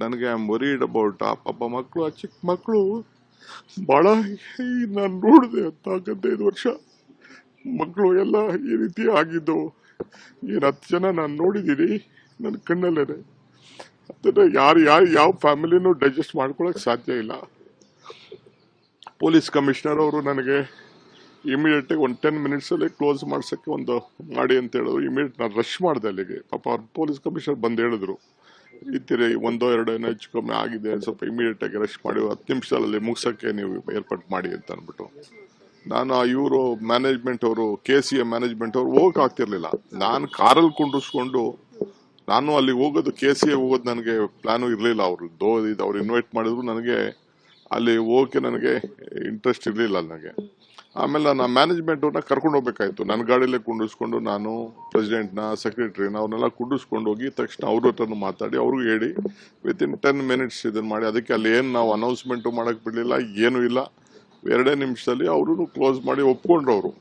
ನನಗೆ I am worried about ಆ ಪಾಪ ಮಕ್ಕಳು, ಆ ಚಿಕ್ಕ ಮಕ್ಕಳು ಬಹಳ. ನಾನು ನೋಡಿದೆ 4-5 ವರ್ಷ ಮಕ್ಕಳು ಎಲ್ಲ ಈ ರೀತಿ ಆಗಿದ್ದು. 10 ಜನ ನಾನು ನೋಡಿದ್ದೀನಿ ನನ್ನ ಕಣ್ಣಲ್ಲೇ. ಅದನ್ನ ಯಾರು ಯಾವ ಫ್ಯಾಮಿಲಿನೂ ಡೈಜೆಸ್ಟ್ ಮಾಡ್ಕೊಳಕ್ ಸಾಧ್ಯ ಇಲ್ಲ. ಪೊಲೀಸ್ ಕಮಿಷನರ್ ಅವರು ನನಗೆ ಇಮಿಡಿಯೇಟ್ ಆಗಿ 10 ಮಿನಿಟ್ಸ್ ಅಲ್ಲಿ ಕ್ಲೋಸ್ ಮಾಡ್ಸಕ್ಕೆ ಮಾಡಿ ಅಂತ ಹೇಳಿದ್ರು. ಇಮಿಡಿಯೇಟ್ ನಾನು ರಶ್ ಮಾಡಿದೆ ಅಲ್ಲಿಗೆ. ಪಾಪ ಅವ್ರ ಪೊಲೀಸ್ ಕಮಿಷನರ್ ಬಂದು ಹೇಳಿದ್ರು, ಈ ತೀರಿ 1-2 ಹೆಚ್ಚು ಕಮ್ಮಿ ಆಗಿದೆ, ಸ್ವಲ್ಪ ಇಮಿಡಿಯೇಟ್ ಆಗಿ ರಶ್ ಮಾಡಿ 10 ನಿಮಿಷದಲ್ಲಿ ಮುಗ್ಸಕ್ಕೆ ನೀವು ಏರ್ಪಾಟ್ ಮಾಡಿ ಅಂತ ಅಂದ್ಬಿಟ್ಟು. ನಾನು ಇವರು ಮ್ಯಾನೇಜ್ಮೆಂಟ್ ಅವರು, KCA ಮ್ಯಾನೇಜ್ಮೆಂಟ್ ಅವರು ಹೋಗಕ್ ಆಗ್ತಿರ್ಲಿಲ್ಲ. ನಾನು ಕಾರಲ್ಲಿ ಕುಂಡಿಸ್ಕೊಂಡು ನಾನು ಅಲ್ಲಿ ಹೋಗೋದು, KCA ಹೋಗೋದು ನನಗೆ ಪ್ಲಾನು ಇರ್ಲಿಲ್ಲ. ಅವ್ರು ಇನ್ವೈಟ್ ಮಾಡಿದ್ರು, ನನಗೆ ಅಲ್ಲಿ ಹೋಗಕ್ಕೆ ನನಗೆ ಇಂಟ್ರೆಸ್ಟ್ ಇರ್ಲಿಲ್ಲ ನನಗೆ. ಆಮೇಲೆ ನಾನು ಮ್ಯಾನೇಜ್ಮೆಂಟ್ ಅವ್ರನ್ನ ಕರ್ಕೊಂಡು ಹೋಗ್ಬೇಕಾಯ್ತು. ನನ್ನ ಗಾಡಿಯಲ್ಲೇ ಕುಂಡಿಸ್ಕೊಂಡು ನಾನು ಪ್ರೆಸಿಡೆಂಟ್ನ, ಸೆಕ್ರೆಟರಿನ ಅವ್ರನ್ನೆಲ್ಲ ಕುಂಡಿಸ್ಕೊಂಡು ಹೋಗಿ ತಕ್ಷಣ ಅವ್ರ ಹತ್ರನೂ ಮಾತಾಡಿ ಅವ್ರಿಗೂ ಹೇಳಿ ವಿತಿನ್ 10 ಮಿನಿಟ್ಸ್ ಇದನ್ನ ಮಾಡಿ. ಅದಕ್ಕೆ ಅಲ್ಲಿ ಏನು ನಾವು ಅನೌನ್ಸ್ಮೆಂಟು ಮಾಡಕ್ ಬಿಡ್ಲಿಲ್ಲ, ಏನೂ ಇಲ್ಲ. 2 ನಿಮಿಷದಲ್ಲಿ ಅವರು ಕ್ಲೋಸ್ ಮಾಡಿ ಒಪ್ಕೊಂಡ್ರು ಅವರು.